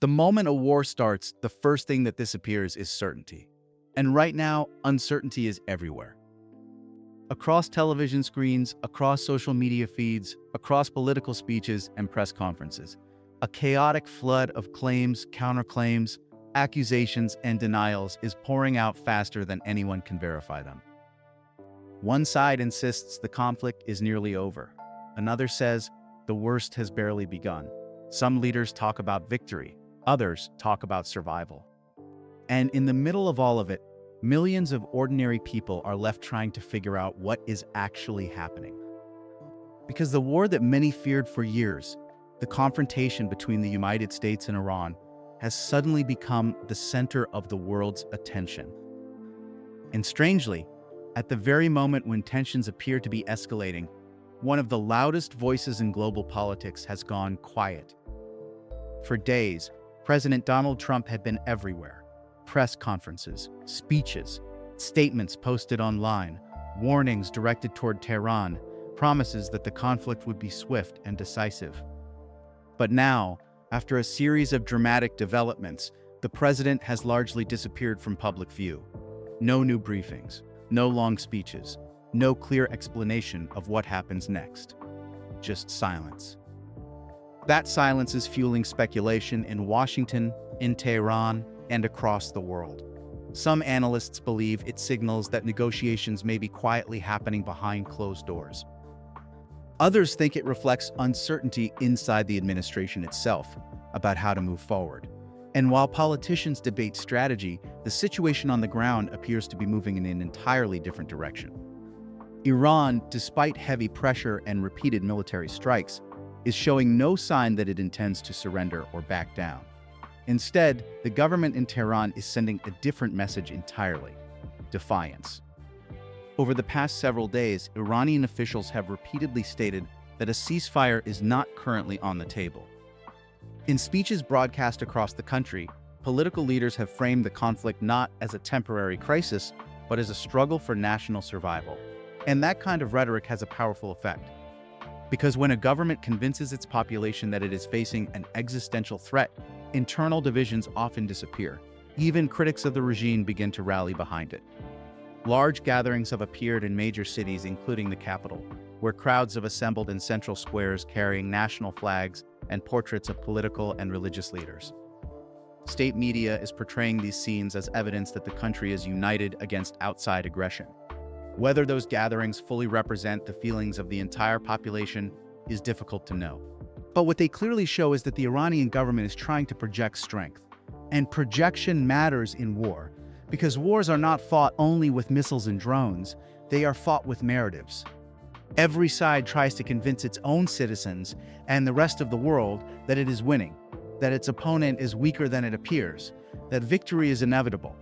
The moment a war starts, the first thing that disappears is certainty. And right now, uncertainty is everywhere. Across television screens, across social media feeds, across political speeches and press conferences, a chaotic flood of claims, counterclaims, accusations, and denials is pouring out faster than anyone can verify them. One side insists the conflict is nearly over. Another says the worst has barely begun. Some leaders talk about victory. Others talk about survival. And in the middle of all of it, millions of ordinary people are left trying to figure out what is actually happening. Because the war that many feared for years, the confrontation between the United States and Iran, has suddenly become the center of the world's attention. And strangely, at the very moment when tensions appear to be escalating, one of the loudest voices in global politics has gone quiet. For days, President Donald Trump had been everywhere. Press conferences, speeches, statements posted online, warnings directed toward Tehran, promises that the conflict would be swift and decisive. But now, after a series of dramatic developments, the president has largely disappeared from public view. No new briefings, no long speeches, no clear explanation of what happens next. Just silence. That silence is fueling speculation in Washington, in Tehran, and across the world. Some analysts believe it signals that negotiations may be quietly happening behind closed doors. Others think it reflects uncertainty inside the administration itself about how to move forward. And while politicians debate strategy, the situation on the ground appears to be moving in an entirely different direction. Iran, despite heavy pressure and repeated military strikes, is showing no sign that it intends to surrender or back down. Instead, the government in Tehran is sending a different message entirely: defiance. Over the past several days, Iranian officials have repeatedly stated that a ceasefire is not currently on the table. In speeches broadcast across the country, political leaders have framed the conflict not as a temporary crisis, but as a struggle for national survival. And that kind of rhetoric has a powerful effect. Because when a government convinces its population that it is facing an existential threat, internal divisions often disappear. Even critics of the regime begin to rally behind it. Large gatherings have appeared in major cities, including the capital, where crowds have assembled in central squares carrying national flags and portraits of political and religious leaders. State media is portraying these scenes as evidence that the country is united against outside aggression. Whether those gatherings fully represent the feelings of the entire population is difficult to know. But what they clearly show is that the Iranian government is trying to project strength. And projection matters in war, because wars are not fought only with missiles and drones, they are fought with narratives. Every side tries to convince its own citizens and the rest of the world that it is winning, that its opponent is weaker than it appears, that victory is inevitable.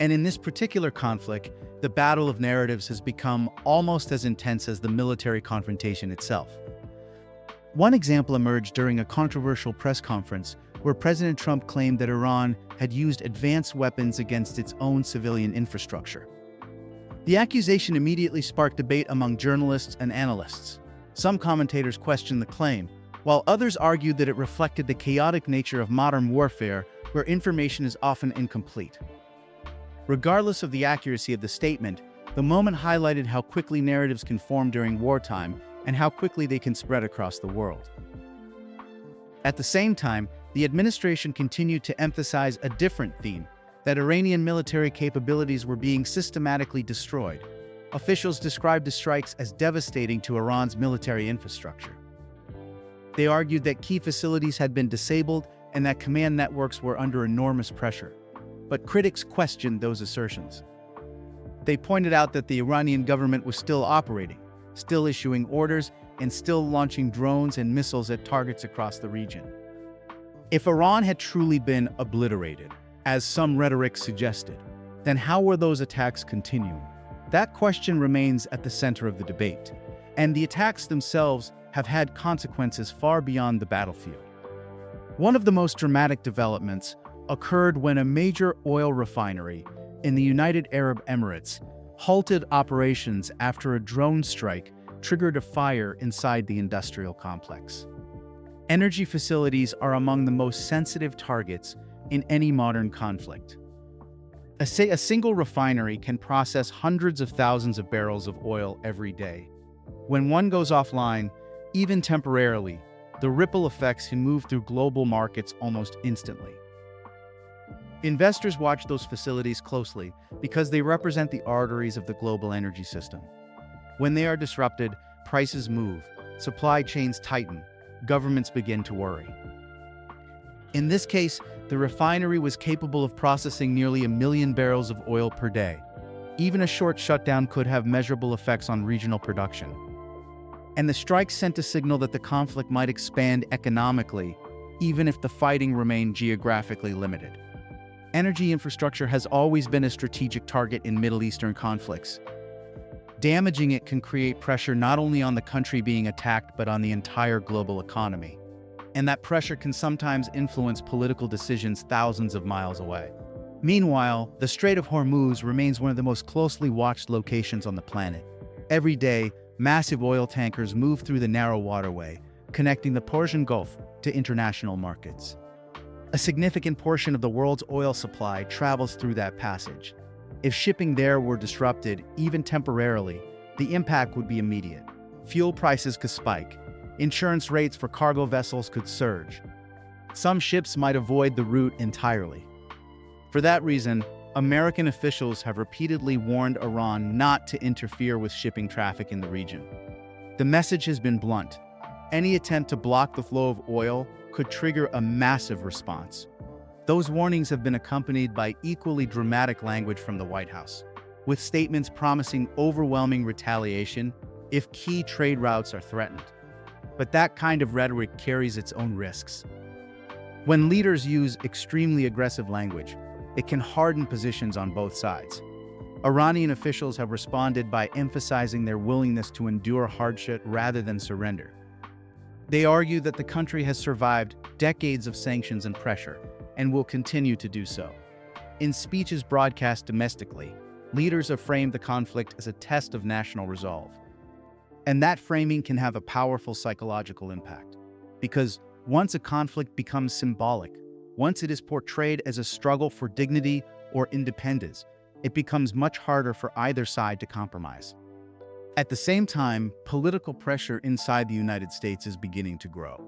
And in this particular conflict, the battle of narratives has become almost as intense as the military confrontation itself. One example emerged during a controversial press conference where President Trump claimed that Iran had used advanced weapons against its own civilian infrastructure. The accusation immediately sparked debate among journalists and analysts. Some commentators questioned the claim, while others argued that it reflected the chaotic nature of modern warfare, where information is often incomplete. Regardless of the accuracy of the statement, the moment highlighted how quickly narratives can form during wartime and how quickly they can spread across the world. At the same time, the administration continued to emphasize a different theme: that Iranian military capabilities were being systematically destroyed. Officials described the strikes as devastating to Iran's military infrastructure. They argued that key facilities had been disabled and that command networks were under enormous pressure. But critics questioned those assertions. They pointed out that the Iranian government was still operating, still issuing orders, and still launching drones and missiles at targets across the region. If Iran had truly been obliterated, as some rhetoric suggested, then how were those attacks continuing? That question remains at the center of the debate, and the attacks themselves have had consequences far beyond the battlefield. One of the most dramatic developments occurred when a major oil refinery in the United Arab Emirates halted operations after a drone strike triggered a fire inside the industrial complex. Energy facilities are among the most sensitive targets in any modern conflict. A single refinery can process hundreds of thousands of barrels of oil every day. When one goes offline, even temporarily, the ripple effects can move through global markets almost instantly. Investors watch those facilities closely because they represent the arteries of the global energy system. When they are disrupted, prices move, supply chains tighten, governments begin to worry. In this case, the refinery was capable of processing nearly 1 million barrels of oil per day. Even a short shutdown could have measurable effects on regional production. And the strike sent a signal that the conflict might expand economically, even if the fighting remained geographically limited. Energy infrastructure has always been a strategic target in Middle Eastern conflicts. Damaging it can create pressure not only on the country being attacked, but on the entire global economy. And that pressure can sometimes influence political decisions thousands of miles away. Meanwhile, the Strait of Hormuz remains one of the most closely watched locations on the planet. Every day, massive oil tankers move through the narrow waterway, connecting the Persian Gulf to international markets. A significant portion of the world's oil supply travels through that passage. If shipping there were disrupted, even temporarily, the impact would be immediate. Fuel prices could spike. Insurance rates for cargo vessels could surge. Some ships might avoid the route entirely. For that reason, American officials have repeatedly warned Iran not to interfere with shipping traffic in the region. The message has been blunt. Any attempt to block the flow of oil could trigger a massive response. Those warnings have been accompanied by equally dramatic language from the White House, with statements promising overwhelming retaliation if key trade routes are threatened. But that kind of rhetoric carries its own risks. When leaders use extremely aggressive language, it can harden positions on both sides. Iranian officials have responded by emphasizing their willingness to endure hardship rather than surrender. They argue that the country has survived decades of sanctions and pressure, and will continue to do so. In speeches broadcast domestically, leaders have framed the conflict as a test of national resolve. And that framing can have a powerful psychological impact. Because once a conflict becomes symbolic, once it is portrayed as a struggle for dignity or independence, it becomes much harder for either side to compromise. At the same time, political pressure inside the United States is beginning to grow.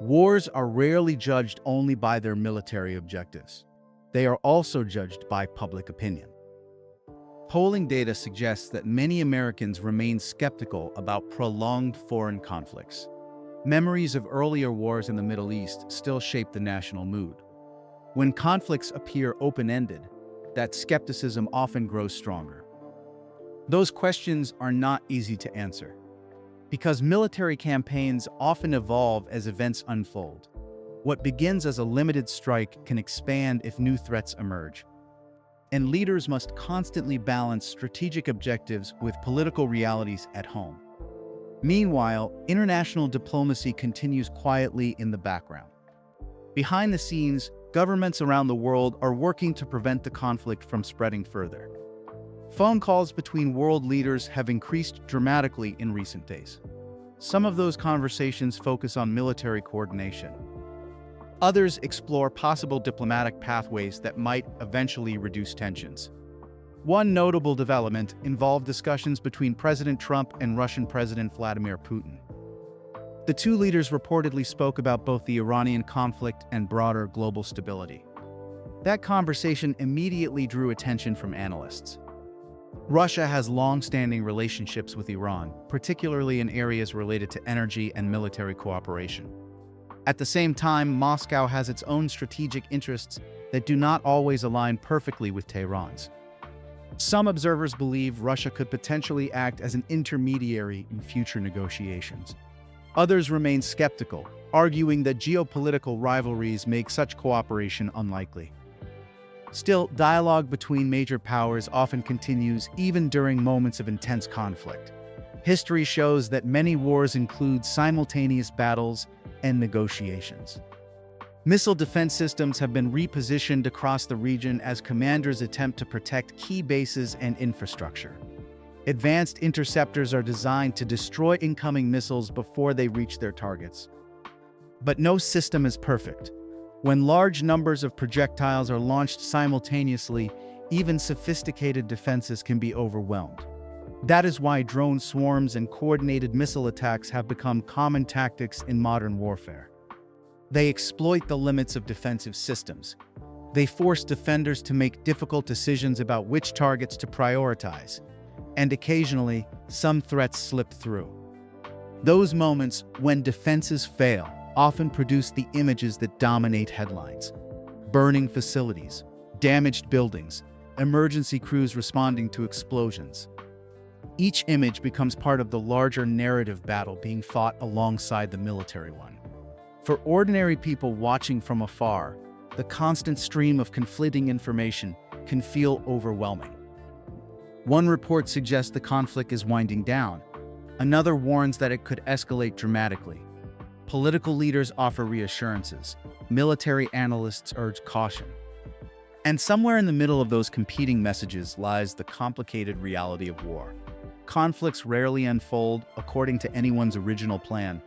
Wars are rarely judged only by their military objectives. They are also judged by public opinion. Polling data suggests that many Americans remain skeptical about prolonged foreign conflicts. Memories of earlier wars in the Middle East still shape the national mood. When conflicts appear open-ended, that skepticism often grows stronger. Those questions are not easy to answer, because military campaigns often evolve as events unfold. What begins as a limited strike can expand if new threats emerge. And leaders must constantly balance strategic objectives with political realities at home. Meanwhile, international diplomacy continues quietly in the background. Behind the scenes, governments around the world are working to prevent the conflict from spreading further. Phone calls between world leaders have increased dramatically in recent days. Some of those conversations focus on military coordination. Others explore possible diplomatic pathways that might eventually reduce tensions. One notable development involved discussions between President Trump and Russian President Vladimir Putin. The two leaders reportedly spoke about both the Iranian conflict and broader global stability. That conversation immediately drew attention from analysts. Russia has long-standing relationships with Iran, particularly in areas related to energy and military cooperation. At the same time, Moscow has its own strategic interests that do not always align perfectly with Tehran's. Some observers believe Russia could potentially act as an intermediary in future negotiations. Others remain skeptical, arguing that geopolitical rivalries make such cooperation unlikely. Still, dialogue between major powers often continues even during moments of intense conflict. History shows that many wars include simultaneous battles and negotiations. Missile defense systems have been repositioned across the region as commanders attempt to protect key bases and infrastructure. Advanced interceptors are designed to destroy incoming missiles before they reach their targets. But no system is perfect. When large numbers of projectiles are launched simultaneously, even sophisticated defenses can be overwhelmed. That is why drone swarms and coordinated missile attacks have become common tactics in modern warfare. They exploit the limits of defensive systems. They force defenders to make difficult decisions about which targets to prioritize, and occasionally, some threats slip through. Those moments when defenses fail often produce the images that dominate headlines: burning facilities, damaged buildings, emergency crews responding to explosions. Each image becomes part of the larger narrative battle being fought alongside the military one. For ordinary people watching from afar, the constant stream of conflicting information can feel overwhelming. One report suggests the conflict is winding down. Another warns that it could escalate dramatically. Political leaders offer reassurances. Military analysts urge caution. And somewhere in the middle of those competing messages lies the complicated reality of war. Conflicts rarely unfold according to anyone's original plan.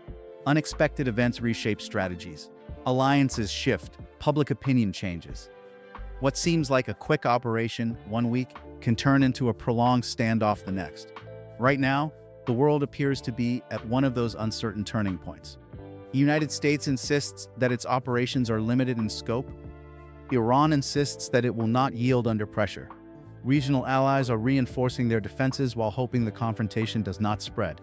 Unexpected events reshape strategies. Alliances shift. Public opinion changes. What seems like a quick operation one week can turn into a prolonged standoff the next. Right now, the world appears to be at one of those uncertain turning points. The United States insists that its operations are limited in scope. Iran insists that it will not yield under pressure. Regional allies are reinforcing their defenses while hoping the confrontation does not spread.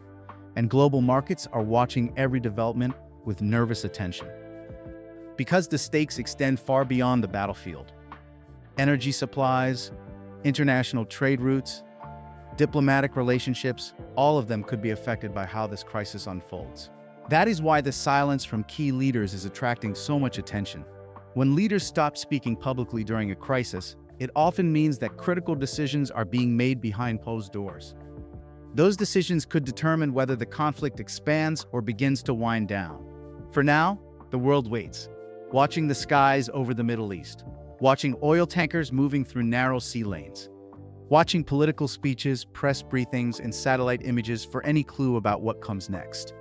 And global markets are watching every development with nervous attention. Because the stakes extend far beyond the battlefield. Energy supplies, international trade routes, diplomatic relationships, all of them could be affected by how this crisis unfolds. That is why the silence from key leaders is attracting so much attention. When leaders stop speaking publicly during a crisis, it often means that critical decisions are being made behind closed doors. Those decisions could determine whether the conflict expands or begins to wind down. For now, the world waits, watching the skies over the Middle East, watching oil tankers moving through narrow sea lanes, watching political speeches, press briefings, and satellite images for any clue about what comes next,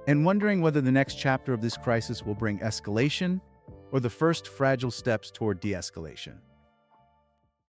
and wondering whether the next chapter of this crisis will bring escalation or the first fragile steps toward de-escalation.